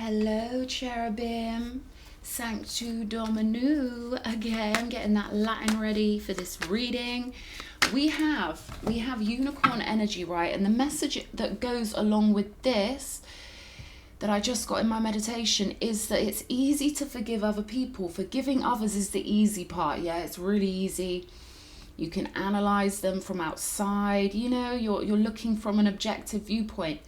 Hello, Cherubim. Sanctu Dominu. Again, getting that Latin ready for this reading. We have unicorn energy, right? And the message that goes along with this that I just got in my meditation is that it's easy to forgive other people. Forgiving others is the easy part. Yeah, it's really easy. You can analyze them from outside. You know, you're looking from an objective viewpoint.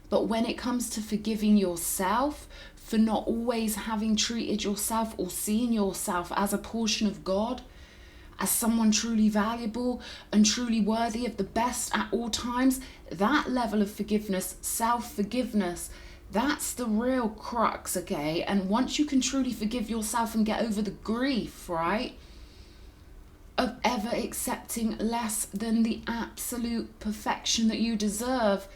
But when it comes to forgiving yourself for not always having treated yourself or seeing yourself as a portion of God, as someone truly valuable and truly worthy of the best at all times, that level of forgiveness, self-forgiveness, that's the real crux, okay? And once you can truly forgive yourself and get over the grief, right, of ever accepting less than the absolute perfection that you deserve,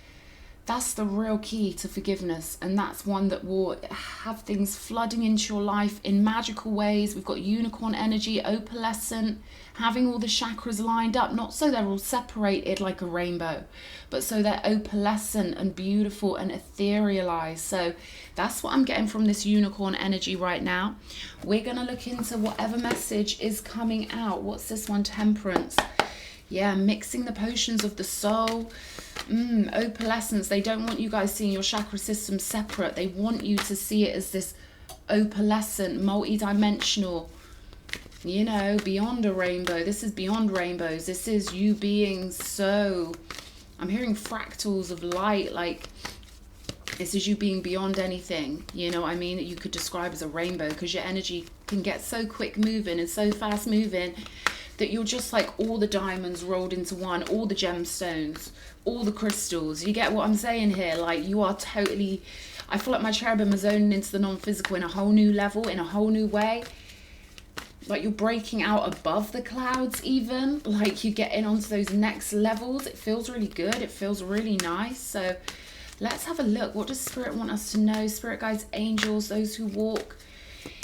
that's the real key to forgiveness, and that's one that will have things flooding into your life in magical ways. We've got unicorn energy, opalescent, having all the chakras lined up, not so they're all separated like a rainbow, but so they're opalescent and beautiful and etherealized. So that's what I'm getting from this unicorn energy right now. We're going to look into whatever message is coming out. What's this one? Temperance. Yeah, mixing the potions of the soul. Opalescence. They don't want you guys seeing your chakra system separate. They want you to see it as this opalescent, multi-dimensional, you know, beyond a rainbow. This is beyond rainbows. This is you being so, I'm hearing fractals of light, like this is you being beyond anything, you know what I mean, that you could describe as a rainbow, because your energy can get so quick moving and so fast moving that you're just like all the diamonds rolled into one, all the gemstones, all the crystals. You get what I'm saying here? Like, you are totally, I feel like my cherubim are zoning into the non-physical in a whole new level, in a whole new way. Like, you're breaking out above the clouds even. Like, you're getting onto those next levels. It feels really good. It feels really nice. So let's have a look. What does Spirit want us to know? Spirit guides, angels, those who walk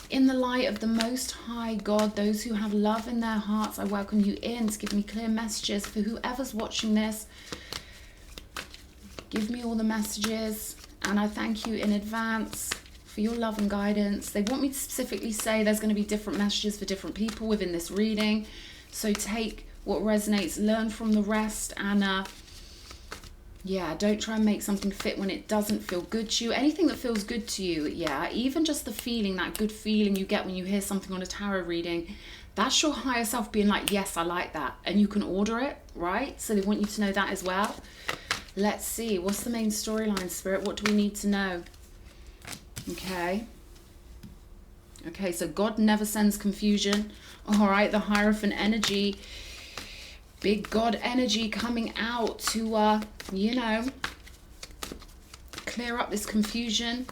in the light of the Most High God, those who have love in their hearts, I welcome you in to give me clear messages for whoever's watching this. Give me all the messages, and I thank you in advance for your love and guidance. They want me to specifically say there's going to be different messages for different people within this reading, so take what resonates, learn from the rest, and yeah, don't try and make something fit when it doesn't feel good to you. Anything that feels good to you, yeah, even just the feeling, that good feeling you get when you hear something on a tarot reading, that's your higher self being like, yes, I like that. And you can order it, right? So they want you to know that as well. Let's see, what's the main storyline, Spirit? What do we need to know? Okay, so God never sends confusion. All right, the Hierophant energy, big God energy coming out to, you know, clear up this confusion.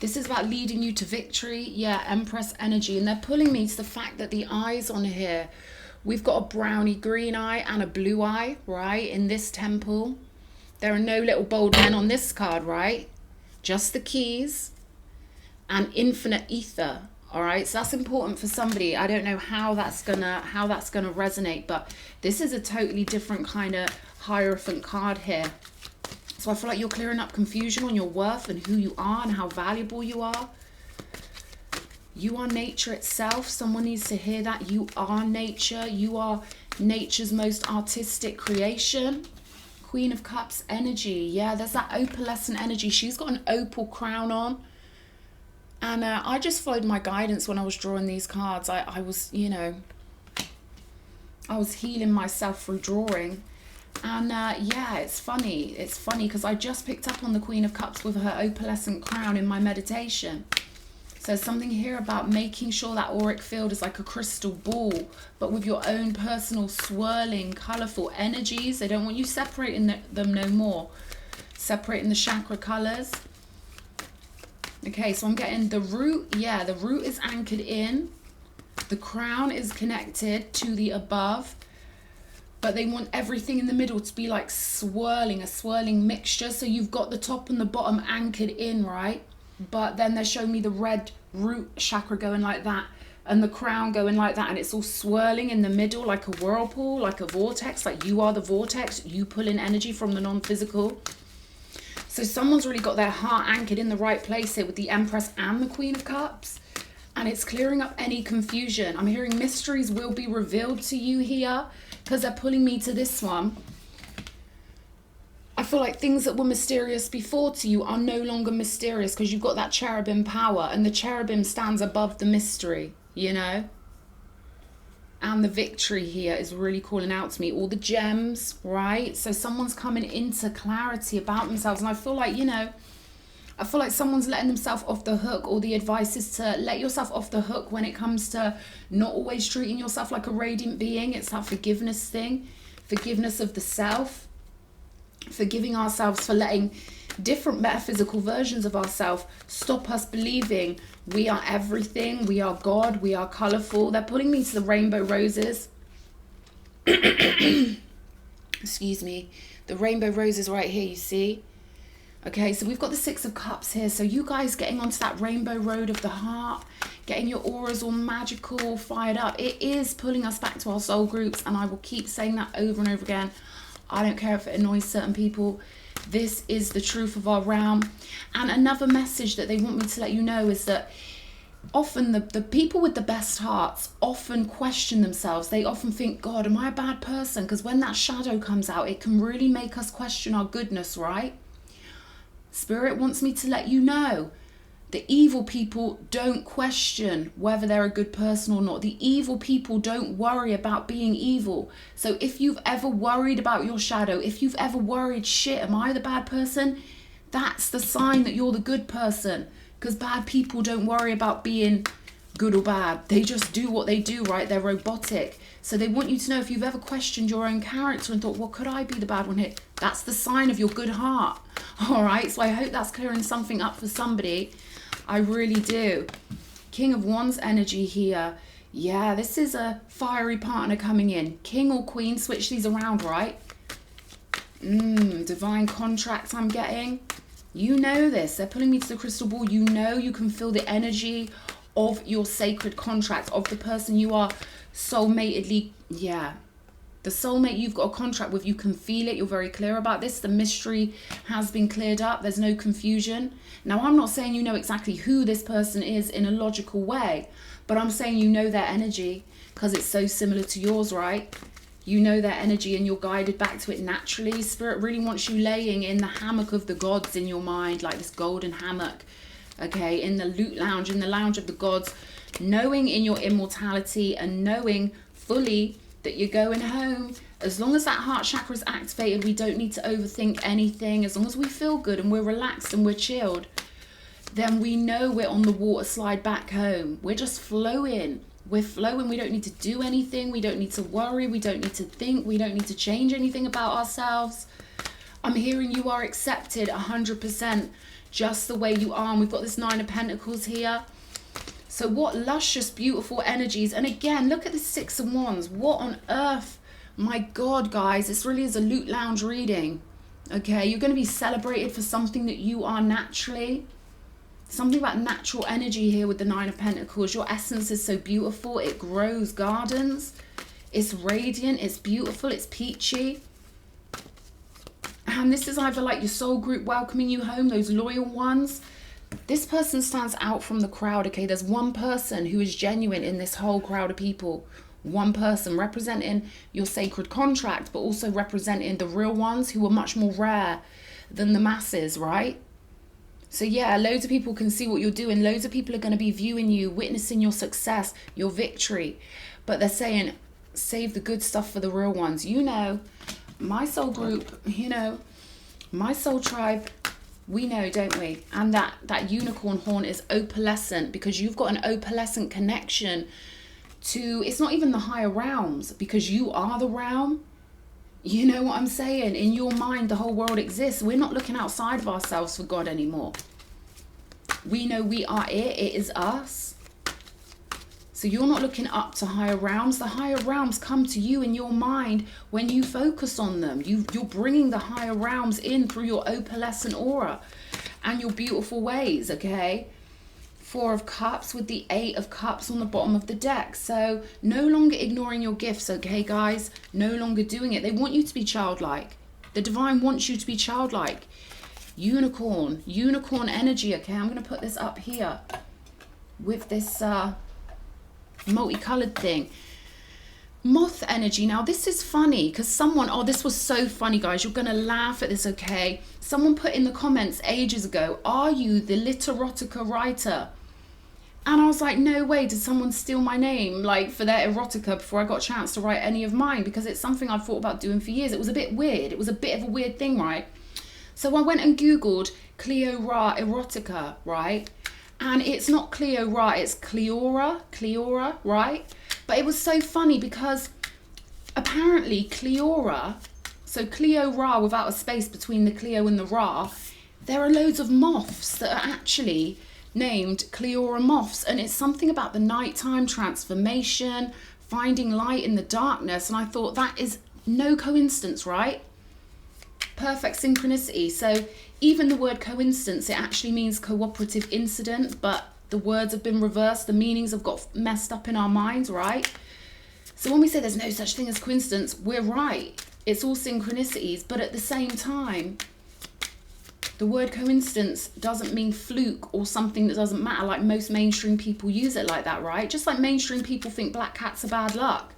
This is about leading you to victory. Yeah, Empress energy. And they're pulling me to the fact that the eyes on here, we've got a browny green eye and a blue eye, right, in this temple. There are no little bold men on this card, right? Just the keys and infinite ether. All right, so that's important for somebody. I don't know how that's gonna resonate, but this is a totally different kind of Hierophant card here. So I feel like you're clearing up confusion on your worth and who you are and how valuable you are. You are nature itself. Someone needs to hear that. You are nature. You are nature's most artistic creation. Queen of Cups energy. Yeah, there's that opalescent energy. She's got an opal crown on. And I just followed my guidance when I was drawing these cards. I was, you know, I was healing myself through drawing. And yeah, it's funny. It's funny because I just picked up on the Queen of Cups with her opalescent crown in my meditation. So something here about making sure that auric field is like a crystal ball, but with your own personal swirling, colourful energies. They don't want you separating them no more. Separating the chakra colours. Okay, so I'm getting the root. Yeah, the root is anchored in. The crown is connected to the above. But they want everything in the middle to be like swirling, a swirling mixture. So you've got the top and the bottom anchored in, right? But then they're showing me the red root chakra going like that. And the crown going like that. And it's all swirling in the middle like a whirlpool, like a vortex. Like you are the vortex. You pull in energy from the non-physical. So someone's really got their heart anchored in the right place here with the Empress and the Queen of Cups. And it's clearing up any confusion. I'm hearing mysteries will be revealed to you here, because they're pulling me to this one. I feel like things that were mysterious before to you are no longer mysterious, because you've got that cherubim power, and the cherubim stands above the mystery, you know. And the victory here is really calling out to me. All the gems, right? So someone's coming into clarity about themselves. And I feel like, you know, I feel like someone's letting themselves off the hook. Or the advice is to let yourself off the hook when it comes to not always treating yourself like a radiant being. It's that forgiveness thing. Forgiveness of the self. Forgiving ourselves for letting different metaphysical versions of ourselves stop us believing we are everything, we are God, we are colourful. They're putting me to the rainbow roses. Excuse me. The rainbow roses right here, you see? Okay, so we've got the Six of Cups here. So you guys getting onto that rainbow road of the heart, getting your auras all magical, fired up. It is pulling us back to our soul groups, and I will keep saying that over and over again. I don't care if it annoys certain people. This is the truth of our realm. And another message that they want me to let you know is that often the people with the best hearts often question themselves. They often think, God, am I a bad person? Because when that shadow comes out, it can really make us question our goodness, right? Spirit wants me to let you know the evil people don't question whether they're a good person or not. The evil people don't worry about being evil. So if you've ever worried about your shadow, if you've ever worried, shit, am I the bad person? That's the sign that you're the good person. Because bad people don't worry about being good or bad. They just do what they do, right? They're robotic. So they want you to know, if you've ever questioned your own character and thought, well, could I be the bad one here? That's the sign of your good heart. All right. So I hope that's clearing something up for somebody. I really do. King of Wands energy here. Yeah, this is a fiery partner coming in. King or Queen, switch these around, right? Divine contracts I'm getting. You know this. They're pulling me to the crystal ball. You know you can feel the energy of your sacred contract, of the person you are soulmatedly. Yeah. The soulmate you've got a contract with, you can feel it. You're very clear about this. The mystery has been cleared up. There's no confusion. Now, I'm not saying you know exactly who this person is in a logical way, but I'm saying you know their energy because it's so similar to yours, right? You know their energy and you're guided back to it naturally. Spirit really wants you laying in the hammock of the gods in your mind, like this golden hammock, okay, in the loot lounge, in the lounge of the gods, knowing in your immortality and knowing fully that you're going home. As long as that heart chakra is activated, we don't need to overthink anything. As long as we feel good and we're relaxed and we're chilled, then we know we're on the water slide back home. We're just flowing. We're flowing. We don't need to do anything. We don't need to worry. We don't need to think. We don't need to change anything about ourselves. I'm hearing you are accepted 100% just the way you are. And we've got this Nine of Pentacles here. So what luscious, beautiful energies. And again, look at the Six of Wands. What on earth? My God, guys, this really is a loot lounge reading. Okay, you're going to be celebrated for something that you are naturally. Something about natural energy here with the Nine of Pentacles. Your essence is so beautiful. It grows gardens. It's radiant. It's beautiful. It's peachy. And this is either like your soul group welcoming you home, those loyal ones. This person stands out from the crowd, okay? There's one person who is genuine in this whole crowd of people. One person representing your sacred contract, but also representing the real ones who are much more rare than the masses, right? So yeah, loads of people can see what you're doing. Loads of people are going to be viewing you, witnessing your success, your victory. But they're saying, save the good stuff for the real ones. You know, my soul group, you know, my soul tribe, we know, don't we? And that unicorn horn is opalescent because you've got an opalescent connection to, it's not even the higher realms because you are the realm. You know what I'm saying? In your mind, the whole world exists. We're not looking outside of ourselves for God anymore. We know we are it. It is us. So you're not looking up to higher realms. The higher realms come to you in your mind when you focus on them. You're bringing the higher realms in through your opalescent aura and your beautiful ways, okay? Four of Cups with the Eight of Cups on the bottom of the deck. So no longer ignoring your gifts, okay, guys? No longer doing it. They want you to be childlike. The divine wants you to be childlike. Unicorn energy. Okay, I'm going to put this up here with this multicolored thing. Moth energy. Now this is funny because someone, oh, this was so funny, guys, you're gonna laugh at this. Okay, someone put in the comments ages ago, are you the literotica writer? And I was like, no way, did someone steal my name like for their erotica before I got a chance to write any of mine? Because it's something I've thought about doing for years. It was a bit weird. It was a bit of a weird thing, right? So I went and googled Cleo Ra erotica, right? And it's not Cleo Ra, it's Cleora, right? But it was so funny because apparently Cleora, so Cleo Ra without a space between the Cleo and the Ra, there are loads of moths that are actually named Cleora moths. And it's something about the nighttime transformation, finding light in the darkness. And I thought that is no coincidence, right? Perfect synchronicity. So even the word coincidence, it actually means cooperative incident, but the words have been reversed, the meanings have got messed up in our minds, right? So when we say there's no such thing as coincidence, we're right. It's all synchronicities, but at the same time, the word coincidence doesn't mean fluke or something that doesn't matter, like most mainstream people use it like that, right? Just like mainstream people think black cats are bad luck.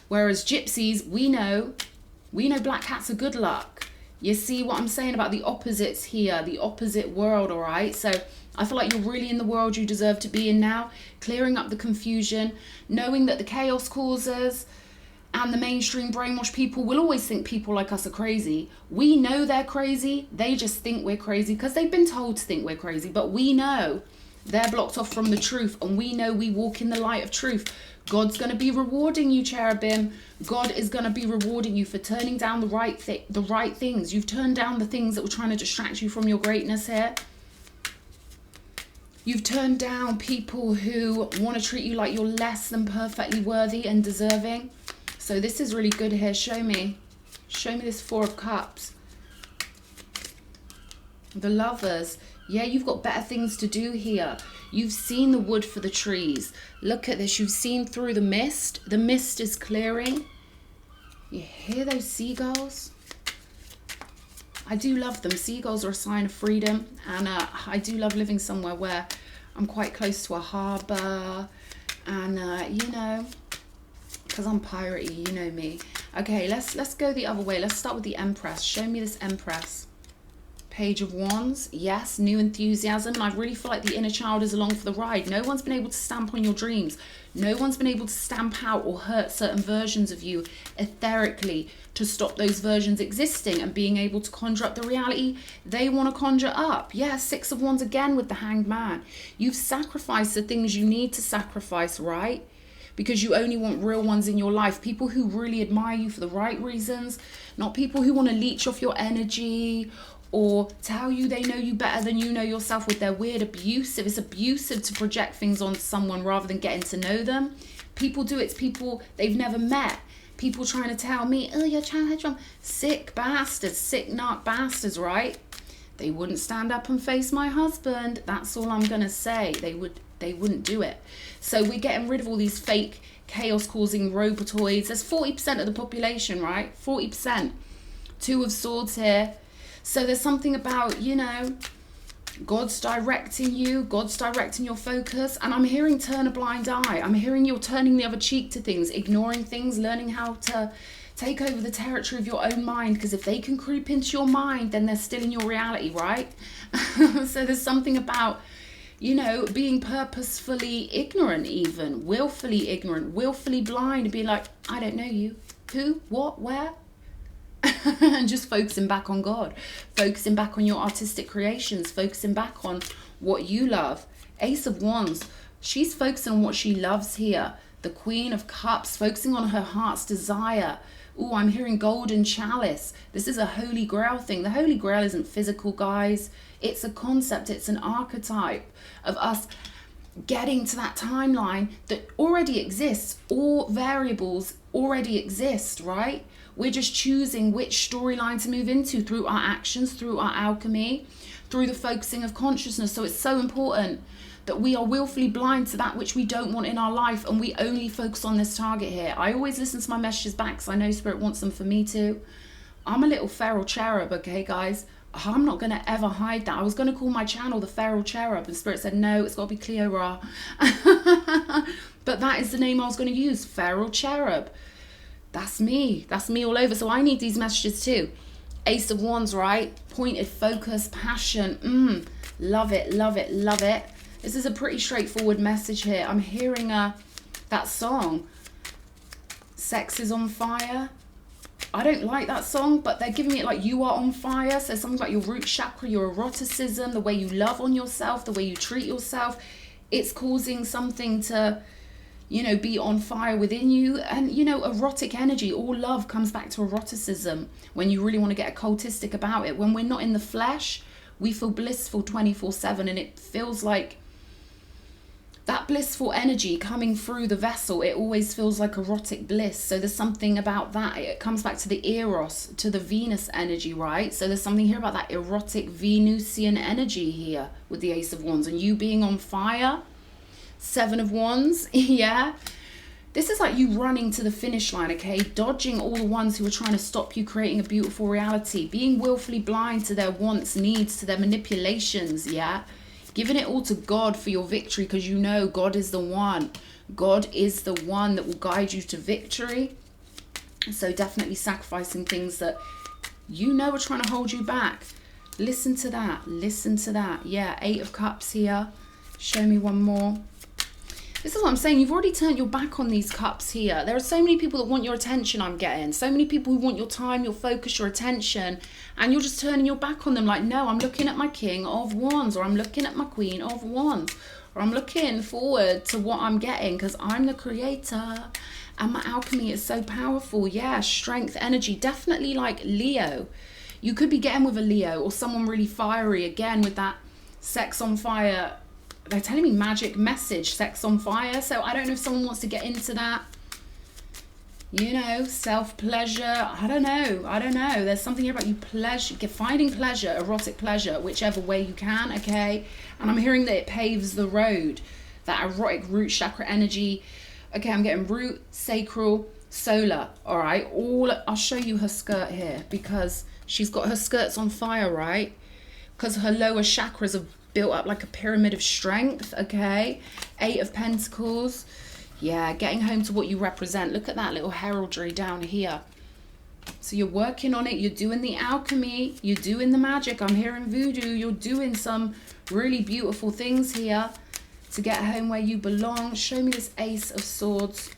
Whereas gypsies, we know black cats are good luck. You see what I'm saying about the opposites here, the opposite world, all right? So I feel like you're really in the world you deserve to be in now, clearing up the confusion, knowing that the chaos causers and the mainstream brainwashed people will always think people like us are crazy. We know they're crazy. They just think we're crazy because they've been told to think we're crazy. But we know they're blocked off from the truth, and we know we walk in the light of truth. God's going to be rewarding you, cherubim. God is going to be rewarding you for turning down the right things. You've turned down the things that were trying to distract you from your greatness here. You've turned down people who want to treat you like you're less than perfectly worthy and deserving. So this is really good here. Show me this Four of Cups. The Lovers. Yeah, you've got better things to do here. You've seen the wood for the trees. Look at this. You've seen through the mist. The mist is clearing. You hear those seagulls? I do love them. Seagulls are a sign of freedom. And I do love living somewhere where I'm quite close to a harbour. And, you know, because I'm piratey, you know me. Okay, let's go the other way. Let's start with the Empress. Show me this Empress. Page of Wands. Yes, new enthusiasm. And I really feel like the inner child is along for the ride. No one's been able to stamp on your dreams. No one's been able to stamp out or hurt certain versions of you etherically to stop those versions existing and being able to conjure up the reality they want to conjure up. Yeah, Six of Wands again with the Hanged Man. You've sacrificed the things you need to sacrifice, right? Because you only want real ones in your life. People who really admire you for the right reasons. Not people who want to leech off your energy or tell you they know you better than you know yourself with their weird abusive. It's abusive to project things on someone rather than getting to know them. People do it to people they've never met. People trying to tell me, oh, you're childhood trauma. Sick bastards, sick narc bastards, right? They wouldn't stand up and face my husband. That's all I'm gonna say. They wouldn't do it. So we're getting rid of all these fake chaos causing robotoids. There's 40% of the population, right? 40%. Two of Swords here. So there's something about, you know, God's directing you, God's directing your focus. And I'm hearing turn a blind eye. I'm hearing you're turning the other cheek to things, ignoring things, learning how to take over the territory of your own mind. Because if they can creep into your mind, then they're still in your reality, right? So there's something about, you know, being purposefully ignorant even, willfully ignorant, willfully blind, and be like, I don't know you. Who, what, where? And just focusing back on God, focusing back on your artistic creations, focusing back on what you love. Ace of Wands, she's focusing on what she loves here. The Queen of Cups, focusing on her heart's desire. Oh, I'm hearing golden chalice. This is a Holy Grail thing. The Holy Grail isn't physical, guys. It's a concept. It's an archetype of us getting to that timeline that already exists. All variables already exist, right? We're just choosing which storyline to move into through our actions, through our alchemy, through the focusing of consciousness. So it's so important that we are willfully blind to that which we don't want in our life, and we only focus on this target here. I always listen to my messages back because I know Spirit wants them for me too. I'm a little feral cherub, okay, guys? I'm not going to ever hide that. I was going to call my channel the Feral Cherub, and Spirit said, no, it's got to be Cleora. But that is the name I was going to use, Feral Cherub. That's me. That's me all over. So I need these messages too. Ace of Wands, right? Pointed focus, passion. Love it, love it, love it. This is a pretty straightforward message here. I'm hearing that song, Sex is on Fire. I don't like that song, but they're giving me it like you are on fire. So something like your root chakra, your eroticism, the way you love on yourself, the way you treat yourself. It's causing something to, you know, be on fire within you. And, you know, erotic energy, all love comes back to eroticism when you really want to get occultistic about it. When we're not in the flesh, we feel blissful 24/7, and it feels like that blissful energy coming through the vessel, it always feels like erotic bliss. So there's something about that. It comes back to the Eros, to the Venus energy, right? So there's something here about that erotic Venusian energy here with the Ace of Wands. And you being on fire, Seven of Wands, yeah. This is like you running to the finish line, okay? Dodging all the ones who are trying to stop you creating a beautiful reality. Being willfully blind to their wants, needs, to their manipulations, yeah? Giving it all to God for your victory, because you know God is the one. God is the one that will guide you to victory. So definitely sacrificing things that you know are trying to hold you back. Listen to that. Listen to that. Yeah, Eight of Cups here. Show me one more. This is what I'm saying. You've already turned your back on these cups here. There are so many people that want your attention, I'm getting. So many people who want your time, your focus, your attention. And you're just turning your back on them like, no, I'm looking at my King of Wands, or I'm looking at my Queen of Wands, or I'm looking forward to what I'm getting because I'm the creator. And my alchemy is so powerful. Yeah, strength, energy. Definitely like Leo. You could be getting with a Leo or someone really fiery. Again, with that sex on fire. They're telling me magic message, sex on fire. So I don't know if someone wants to get into that. You know, self-pleasure. I don't know. There's something here about you finding pleasure, erotic pleasure, whichever way you can, okay? And I'm hearing that it paves the road. That erotic root chakra energy. Okay, I'm getting root, sacral, solar. All right, I'll show you her skirt here because she's got her skirts on fire, right? Because her lower chakras have built up like a pyramid of strength, okay? Eight of Pentacles. Yeah, getting home to what you represent. Look at that little heraldry down here. So you're working on it. You're doing the alchemy. You're doing the magic. I'm hearing voodoo. You're doing some really beautiful things here to get home where you belong. Show me this Ace of Swords.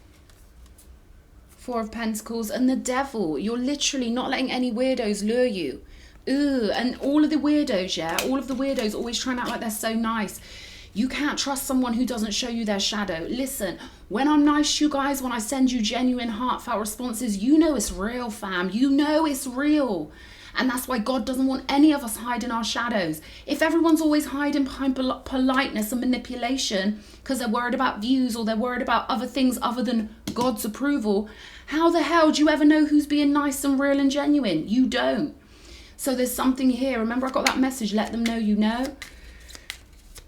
Four of Pentacles and the Devil. You're literally not letting any weirdos lure you. Ooh, and all of the weirdos, yeah, all of the weirdos always trying to act like they're so nice. You can't trust someone who doesn't show you their shadow. Listen, when I'm nice to you guys, when I send you genuine, heartfelt responses, you know it's real, fam. You know it's real. And that's why God doesn't want any of us hiding our shadows. If everyone's always hiding behind politeness and manipulation because they're worried about views or they're worried about other things other than God's approval, how the hell do you ever know who's being nice and real and genuine? You don't. So there's something here. Remember, I got that message, let them know you know.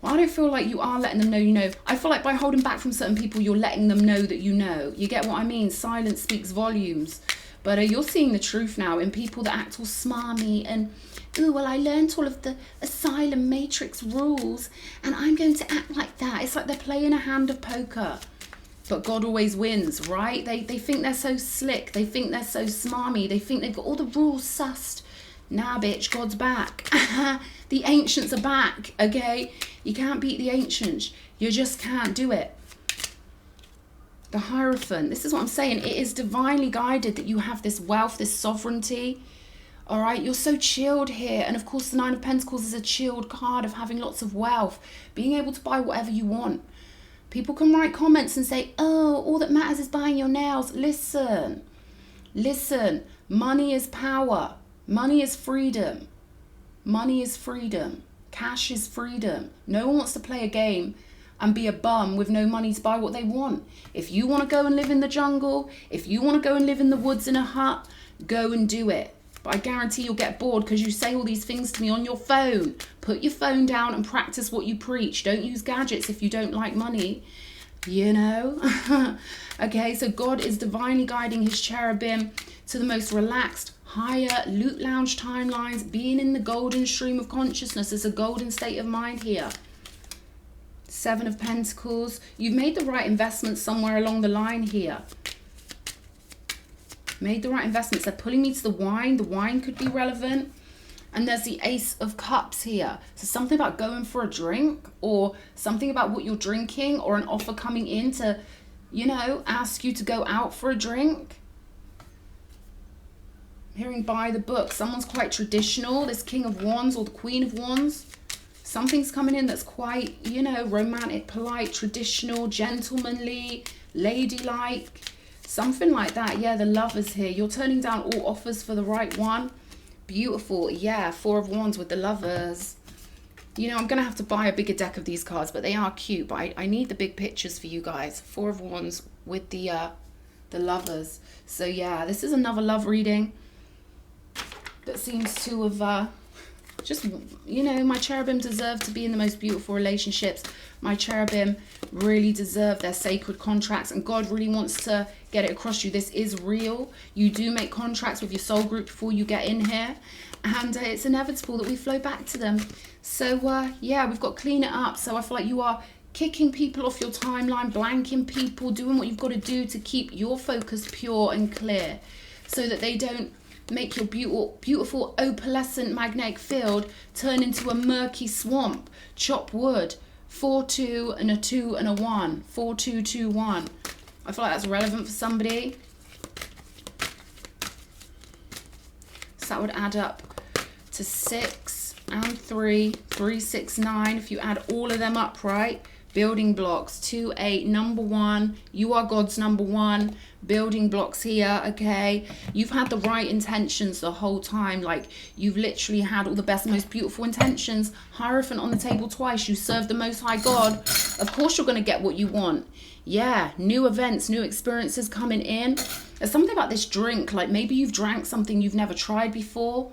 Well, I don't feel like you are letting them know you know. I feel like by holding back from certain people, you're letting them know that you know. You get what I mean? Silence speaks volumes. But you're seeing the truth now in people that act all smarmy and, ooh, well, I learned all of the asylum matrix rules and I'm going to act like that. It's like they're playing a hand of poker. But God always wins, right? They think they're so slick. They think they're so smarmy. They think they've got all the rules sussed. Nah, bitch, God's back. The ancients are back, okay? You can't beat the ancients. You just can't do it. The Hierophant. This is what I'm saying. It is divinely guided that you have this wealth, this sovereignty. All right? You're so chilled here. And, of course, the Nine of Pentacles is a chilled card of having lots of wealth. Being able to buy whatever you want. People can write comments and say, oh, all that matters is buying your nails. Listen. Listen. Money is power. Money is freedom. Money is freedom. Cash is freedom. No one wants to play a game and be a bum with no money to buy what they want. If you want to go and live in the jungle, if you want to go and live in the woods in a hut, go and do it. But I guarantee you'll get bored because you say all these things to me on your phone. Put your phone down and practice what you preach. Don't use gadgets if you don't like money. you know. Okay, so God is divinely guiding his cherubim to the most relaxed, higher loot lounge timelines, being in the golden stream of consciousness. It's a golden state of mind here. Seven of Pentacles. You've made the right investments somewhere along the line here. Made the right investments. They're pulling me to the wine. The wine could be relevant. And there's the Ace of Cups here. So something about going for a drink, or something about what you're drinking, or an offer coming in to, you know, ask you to go out for a drink. I'm hearing by the book. Someone's quite traditional. This King of Wands or the Queen of Wands. Something's coming in that's quite, you know, romantic, polite, traditional, gentlemanly, ladylike. Something like that. Yeah, the Lovers here. You're turning down all offers for the right one. Beautiful. Yeah, Four of Wands with the Lovers. You know, I'm going to have to buy a bigger deck of these cards, but they are cute. But I need the big pictures for you guys. Four of Wands with the Lovers. So, yeah, this is another love reading that seems to have... just, you know, my cherubim deserve to be in the most beautiful relationships. My cherubim really deserve their sacred contracts, and God really wants to get it across to you. This is real. You do make contracts with your soul group before you get in here, and it's inevitable that we flow back to them. So yeah, we've got to clean it up. So I feel like you are kicking people off your timeline, blanking people, doing what you've got to do to keep your focus pure and clear, so that they don't make your beautiful opalescent magnetic field turn into a murky swamp. Chop wood. 4-2 and a 2 and a 1. 4-2-2-1. I feel like that's relevant for somebody. So that would add up to 6 and 3. 3, 6, 9. If you add all of them up, right? Building blocks. 2, 8. Number 1. You are God's number 1. Building blocks here. Okay, you've had the right intentions the whole time. Like, you've literally had all the best, most beautiful intentions. Hierophant on the table twice. You serve the Most High God. Of course you're going to get what you want. Yeah, new events, new experiences coming in. There's something about this drink, like maybe you've drank something you've never tried before.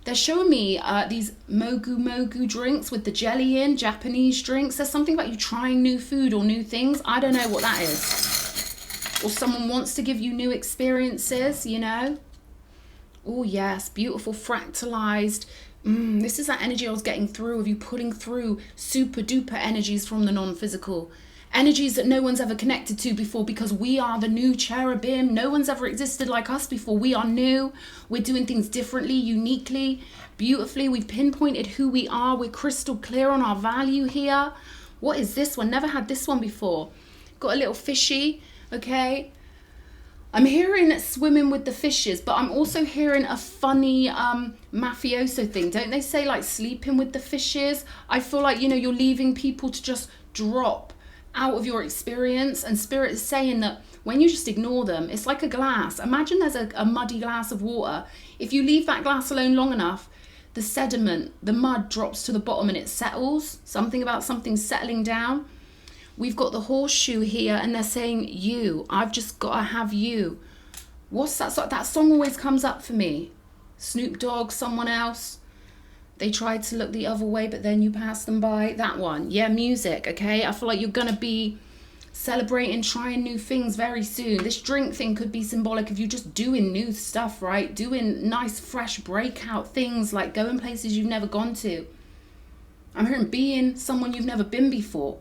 They're showing me these mogu drinks with the jelly in, Japanese drinks. There's something about you trying new food or new things. I don't know what that is. Or someone wants to give you new experiences, you know. Oh, yes. Beautiful fractalized. This is that energy I was getting through of you pulling through super duper energies from the non-physical. Energies that no one's ever connected to before, because we are the new cherubim. No one's ever existed like us before. We are new. We're doing things differently, uniquely, beautifully. We've pinpointed who we are. We're crystal clear on our value here. What is this one? Never had this one before. Got a little fishy. Okay, I'm hearing swimming with the fishes, but I'm also hearing a funny mafioso thing. Don't they say like sleeping with the fishes? I feel like, you know, you're leaving people to just drop out of your experience, and Spirit is saying that when you just ignore them, it's like a glass. Imagine there's a muddy glass of water. If you leave that glass alone long enough, the sediment, the mud drops to the bottom and it settles. Something about something settling down. We've got the horseshoe here, and they're saying you. I've just got to have you. What's that song? That song always comes up for me. Snoop Dogg, someone else. They tried to look the other way, but then you passed them by. That one. Yeah, music, okay? I feel like you're going to be celebrating, trying new things very soon. This drink thing could be symbolic of you just doing new stuff, right? Doing nice, fresh breakout things, like going places you've never gone to. I'm hearing being someone you've never been before.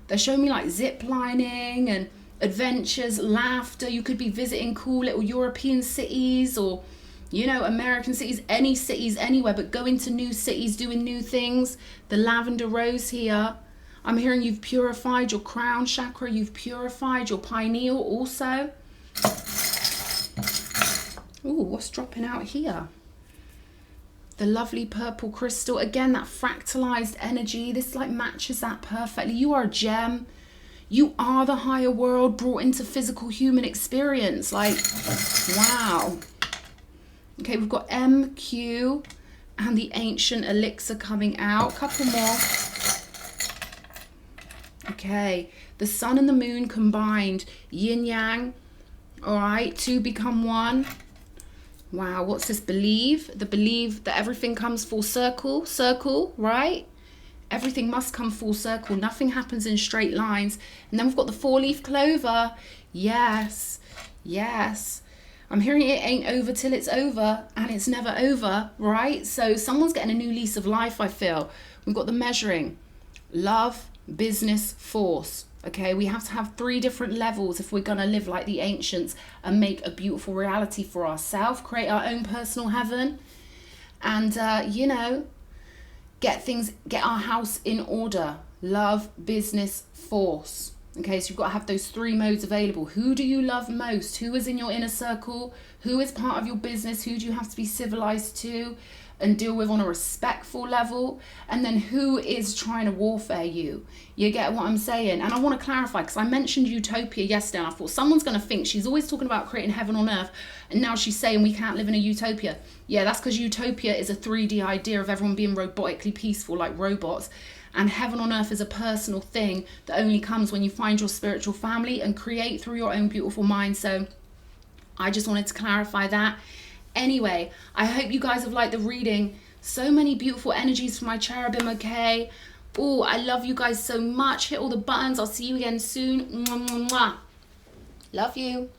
They're showing me like zip lining and adventures, laughter. You could be visiting cool little European cities, or, you know, American cities, any cities, anywhere, but going to new cities, doing new things. The lavender rose here. I'm hearing you've purified your crown chakra. You've purified your pineal also. Ooh, what's dropping out here? The lovely purple crystal. Again, that fractalized energy. This like matches that perfectly. You are a gem. You are the higher world brought into physical human experience. Like, wow. Okay, we've got MQ and the ancient elixir coming out. Couple more. Okay, the sun and the moon combined. Yin yang. All right, two become one. Wow, what's this? Believe. The believe that everything comes full circle, right? Everything must come full circle. Nothing happens in straight lines. And then we've got the 4-leaf clover. Yes, yes. I'm hearing it ain't over till it's over, and it's never over, right? So someone's getting a new lease of life, I feel. We've got the measuring. Love, business, force. Okay, we have to have 3 different levels if we're going to live like the ancients and make a beautiful reality for ourselves, create our own personal heaven, and, you know, get our house in order. Love, business, force. Okay, so you've got to have those 3 modes available. Who do you love most? Who is in your inner circle? Who is part of your business? Who do you have to be civilized to and deal with on a respectful level? And then who is trying to warfare you? You get what I'm saying? And I want to clarify, because I mentioned utopia yesterday, and I thought someone's going to think she's always talking about creating heaven on earth, and now she's saying we can't live in a utopia. Yeah, that's because utopia is a 3D idea of everyone being robotically peaceful like robots. And heaven on earth is a personal thing that only comes when you find your spiritual family and create through your own beautiful mind. So I just wanted to clarify that. Anyway, I hope you guys have liked the reading. So many beautiful energies for my cherubim, okay? Oh, I love you guys so much. Hit all the buttons. I'll see you again soon. Mwah, mwah, mwah. Love you.